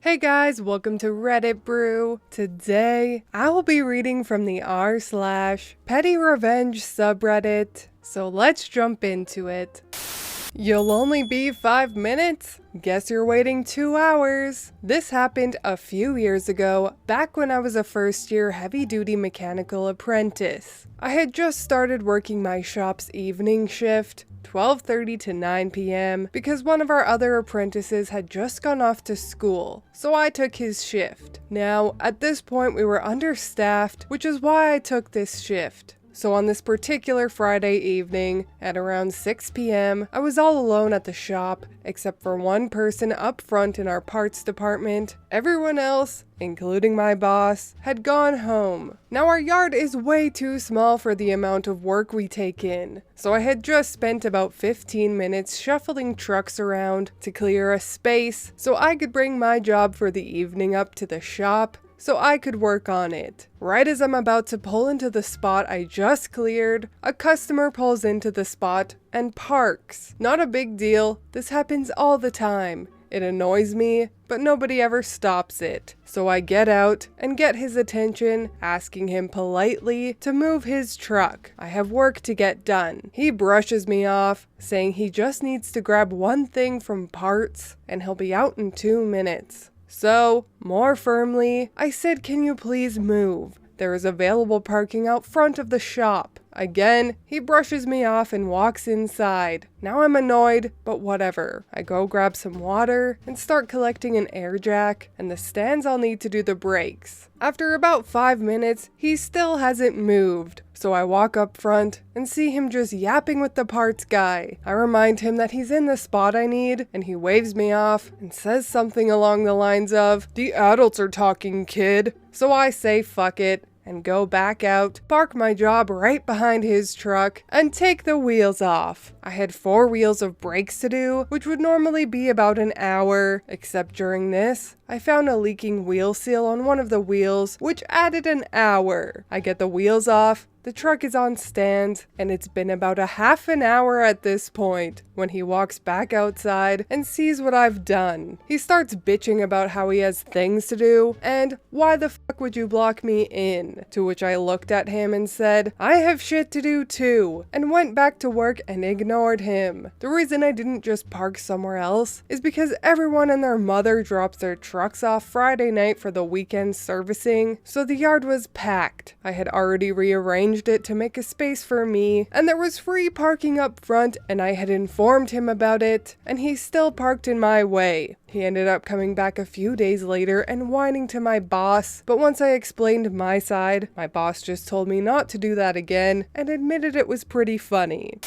Hey guys, welcome to Reddit Brew. Today, I will be reading from the rSlash PettyRevenge subreddit, so let's jump into it. You'll only be 5 minutes? Guess you're waiting 2 hours. This happened a few years ago, back when I was a first-year heavy-duty mechanical apprentice. I had just started working my shop's evening shift, 12:30 to 9 p.m. because one of our other apprentices had just gone off to school, so I took his shift. Now, at this point we were understaffed, which is why I took this shift. So on this particular Friday evening, at around 6 p.m., I was all alone at the shop, except for one person up front in our parts department. Everyone else, including my boss, had gone home. Now our yard is way too small for the amount of work we take in, so I had just spent about 15 minutes shuffling trucks around to clear a space so I could bring my job for the evening up to the shop, so I could work on it. Right as I'm about to pull into the spot I just cleared, a customer pulls into the spot and parks. Not a big deal, this happens all the time. It annoys me, but nobody ever stops it. So I get out and get his attention, asking him politely to move his truck. I have work to get done. He brushes me off, saying he just needs to grab one thing from parts and he'll be out in 2 minutes. So, more firmly, I said, "Can you please move? There is available parking out front of the shop." Again, he brushes me off and walks inside. Now I'm annoyed, but whatever. I go grab some water and start collecting an air jack and the stands I'll need to do the brakes. After about 5 minutes, he still hasn't moved. So I walk up front and see him just yapping with the parts guy. I remind him that he's in the spot I need, and he waves me off and says something along the lines of, "The adults are talking, kid." So I say fuck it and go back out, park my job right behind his truck, and take the wheels off. I had 4 wheels of brakes to do, which would normally be about an hour, except during this, I found a leaking wheel seal on one of the wheels, which added an hour. I get the wheels off, the truck is on stand, and it's been about a half an hour at this point when he walks back outside and sees what I've done. He starts bitching about how he has things to do, and "Why the fuck would you block me in?" To which I looked at him and said, "I have shit to do too," and went back to work and ignored him. The reason I didn't just park somewhere else is because everyone and their mother drops their trucks off Friday night for the weekend servicing, so the yard was packed. I had already rearranged it to make a space for me, and there was free parking up front, and I had informed him about it, and he still parked in my way. He ended up coming back a few days later and whining to my boss, but once I explained my side, my boss just told me not to do that again and admitted it was pretty funny.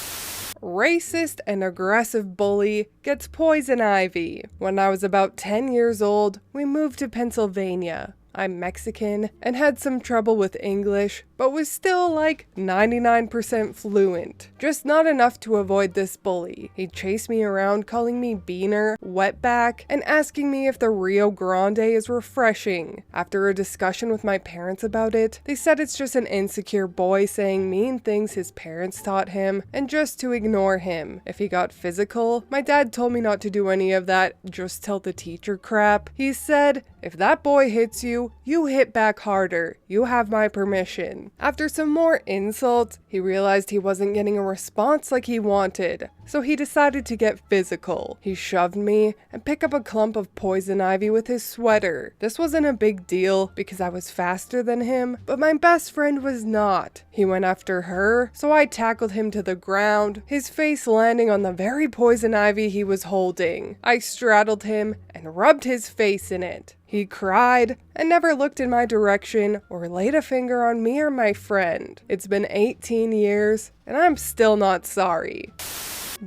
Racist and aggressive bully gets poison ivy. When I was about 10 years old, we moved to Pennsylvania. I'm Mexican and had some trouble with English, but was still like 99% fluent. Just not enough to avoid this bully. He'd chase me around calling me beaner, wetback, and asking me if the Rio Grande is refreshing. After a discussion with my parents about it, they said it's just an insecure boy saying mean things his parents taught him, and just to ignore him. If he got physical, my dad told me not to do any of that, just tell the teacher crap. He said, "If that boy hits you, you hit back harder. You have my permission." After some more insults, he realized he wasn't getting a response like he wanted, so he decided to get physical. He shoved me and picked up a clump of poison ivy with his sweater. This wasn't a big deal because I was faster than him, but my best friend was not. He went after her, so I tackled him to the ground, his face landing on the very poison ivy he was holding. I straddled him and rubbed his face in it. He cried and never looked in my direction or laid a finger on me or my friend. It's been 18 years, and I'm still not sorry.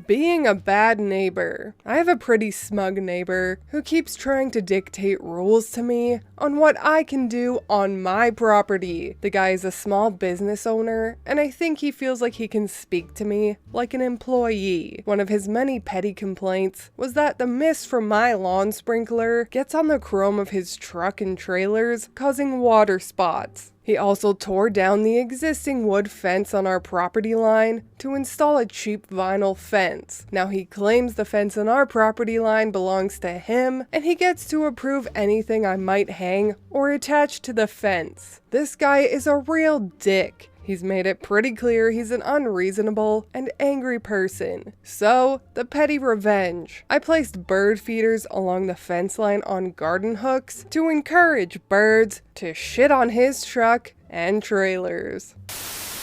Being a bad neighbor. I have a pretty smug neighbor who keeps trying to dictate rules to me on what I can do on my property. The guy is a small business owner, and I think he feels like he can speak to me like an employee. One of his many petty complaints was that the mist from my lawn sprinkler gets on the chrome of his truck and trailers, causing water spots. He also tore down the existing wood fence on our property line to install a cheap vinyl fence. Now he claims the fence on our property line belongs to him, and he gets to approve anything I might hang or attach to the fence. This guy is a real dick. He's made it pretty clear he's an unreasonable and angry person. So, the petty revenge. I placed bird feeders along the fence line on garden hooks to encourage birds to shit on his truck and trailers.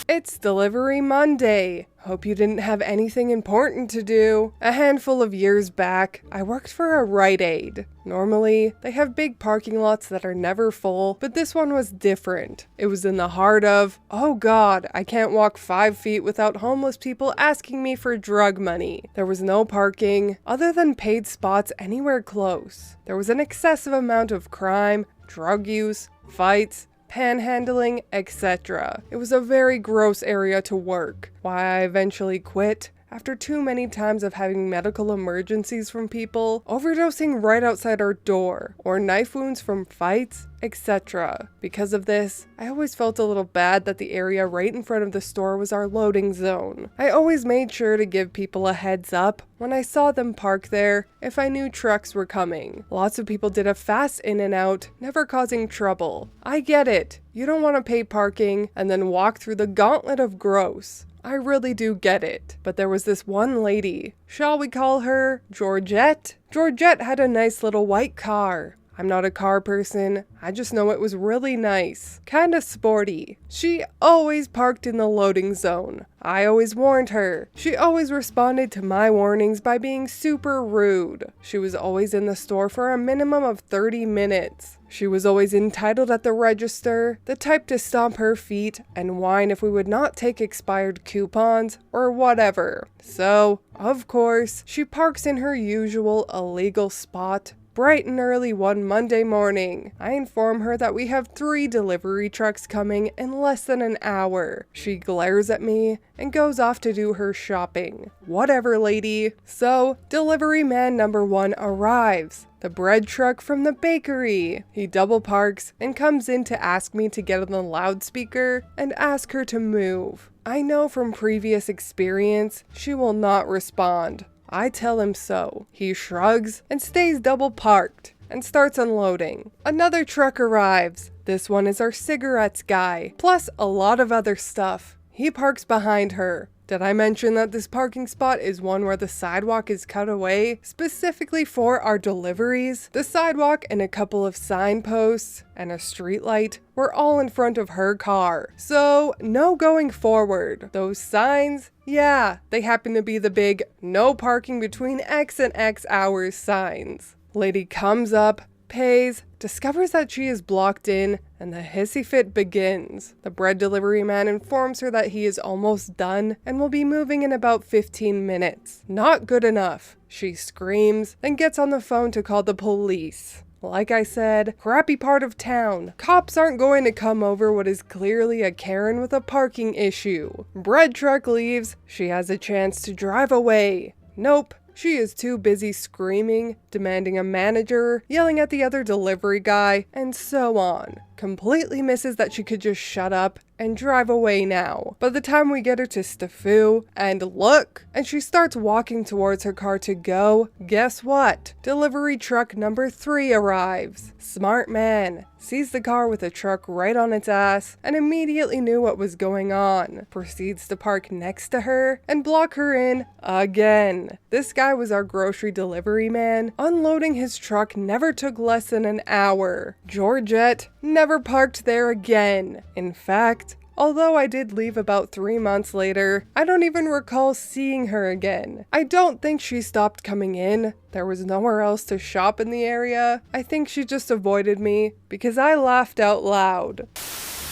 It's Delivery Monday. Hope you didn't have anything important to do. A handful of years back, I worked for a Rite Aid. Normally, they have big parking lots that are never full, but this one was different. It was in the heart of, oh god, I can't walk 5 feet without homeless people asking me for drug money. There was no parking, other than paid spots anywhere close. There was an excessive amount of crime, drug use, fights, panhandling, etc. It was a very gross area to work. Why I eventually quit? After too many times of having medical emergencies from people, overdosing right outside our door, or knife wounds from fights, etc. Because of this, I always felt a little bad that the area right in front of the store was our loading zone. I always made sure to give people a heads up when I saw them park there if I knew trucks were coming. Lots of people did a fast in and out, never causing trouble. I get it. You don't want to pay parking and then walk through the gauntlet of gross. I really do get it. But there was this one lady, shall we call her Georgette? Georgette had a nice little white car. I'm not a car person, I just know it was really nice. Kinda sporty. She always parked in the loading zone. I always warned her. She always responded to my warnings by being super rude. She was always in the store for a minimum of 30 minutes. She was always entitled at the register, the type to stomp her feet and whine if we would not take expired coupons or whatever. So, of course, she parks in her usual illegal spot bright and early one Monday morning. I inform her that we have 3 delivery trucks coming in less than an hour. She glares at me and goes off to do her shopping. Whatever, lady. So, delivery man number 1 arrives. The bread truck from the bakery. He double parks and comes in to ask me to get on the loudspeaker and ask her to move. I know from previous experience she will not respond. I tell him so. He shrugs and stays double parked and starts unloading. Another truck arrives. This one is our cigarettes guy, plus a lot of other stuff. He parks behind her. Did I mention that this parking spot is one where the sidewalk is cut away specifically for our deliveries? The sidewalk and a couple of signposts and a street light were all in front of her car. So, no going forward. Those signs, yeah, they happen to be the big no parking between X and X hours signs. Lady comes up, pays, discovers that she is blocked in, and the hissy fit begins. The bread delivery man informs her that he is almost done and will be moving in about 15 minutes. Not good enough. She screams, then gets on the phone to call the police. Like I said, crappy part of town. Cops aren't going to come over what is clearly a Karen with a parking issue. Bread truck leaves. She has a chance to drive away. Nope. She is too busy screaming, demanding a manager, yelling at the other delivery guy, and so on. Completely misses that she could just shut up and drive away now. By the time we get her to Staffu and look, and she starts walking towards her car to go, guess what? Delivery truck number 3 arrives. Smart man. Sees the car with a truck right on its ass and immediately knew what was going on. Proceeds to park next to her and block her in again. This guy was our grocery delivery man. Unloading his truck never took less than an hour. Georgette never parked there again. In fact, although I did leave about 3 months later, I don't even recall seeing her again. I don't think she stopped coming in. There was nowhere else to shop in the area. I think she just avoided me because I laughed out loud.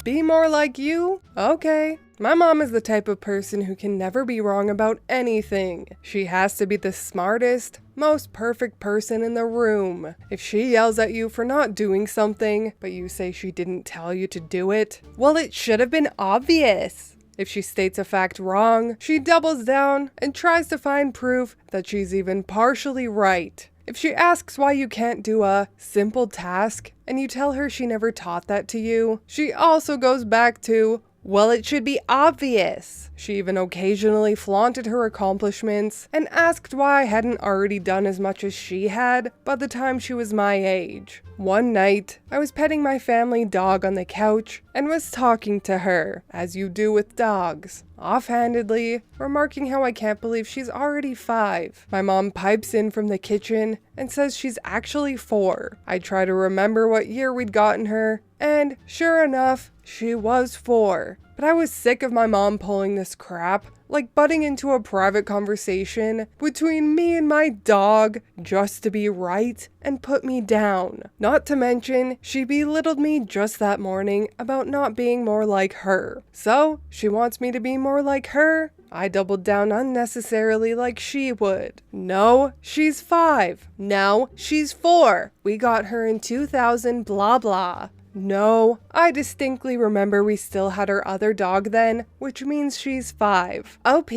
Be more like you? Okay. My mom is the type of person who can never be wrong about anything. She has to be the smartest, most perfect person in the room. If she yells at you for not doing something, but you say she didn't tell you to do it, well, it should have been obvious. If she states a fact wrong, she doubles down and tries to find proof that she's even partially right. If she asks why you can't do a simple task and you tell her she never taught that to you, she also goes back to, well, it should be obvious. She even occasionally flaunted her accomplishments and asked why I hadn't already done as much as she had by the time she was my age. One night, I was petting my family dog on the couch and was talking to her, as you do with dogs, offhandedly, remarking how I can't believe she's already 5. My mom pipes in from the kitchen and says she's actually 4. I try to remember what year we'd gotten her, and sure enough, she was 4. But I was sick of my mom pulling this crap, like butting into a private conversation between me and my dog just to be right and put me down. Not to mention, she belittled me just that morning about not being more like her. So, she wants me to be more like her? I doubled down unnecessarily like she would. No, she's 5. No, she's 4. We got her in 2000 blah blah. No, I distinctly remember we still had our other dog then, which means she's 5. OP,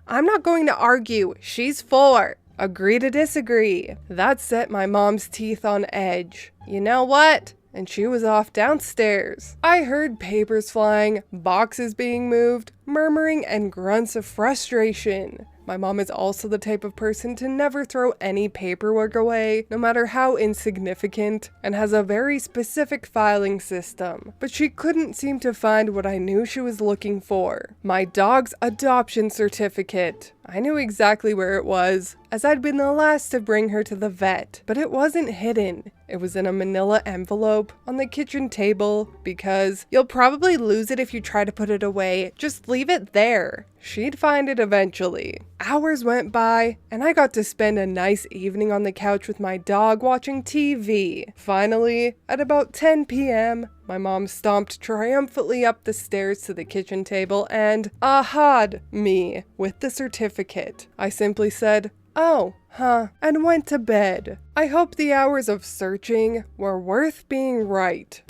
I'm not going to argue, she's 4. Agree to disagree. That set my mom's teeth on edge. You know what? And she was off downstairs. I heard papers flying, boxes being moved, murmuring and grunts of frustration. My mom is also the type of person to never throw any paperwork away, no matter how insignificant, and has a very specific filing system. But she couldn't seem to find what I knew she was looking for. My dog's adoption certificate. I knew exactly where it was, as I'd been the last to bring her to the vet, but it wasn't hidden. It was in a manila envelope on the kitchen table, because you'll probably lose it if you try to put it away. Just leave it there. She'd find it eventually. Hours went by, and I got to spend a nice evening on the couch with my dog watching TV. Finally, at about 10 p.m., my mom stomped triumphantly up the stairs to the kitchen table and aha'd me with the certificate. I simply said, "Oh, huh," and went to bed. I hope the hours of searching were worth being right.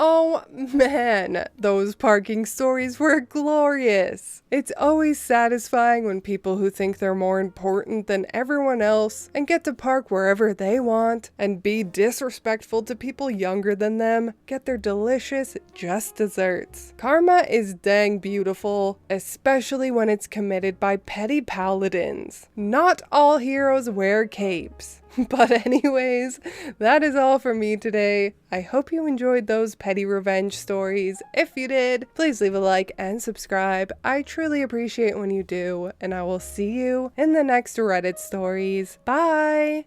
Oh man, those parking stories were glorious. It's always satisfying when people who think they're more important than everyone else and get to park wherever they want and be disrespectful to people younger than them get their delicious just desserts. Karma is dang beautiful, especially when it's committed by petty paladins. Not all heroes wear capes. But anyways, that is all from me today. I hope you enjoyed those petty revenge stories. If you did, please leave a like and subscribe. I truly appreciate when you do, and I will see you in the next Reddit stories. Bye!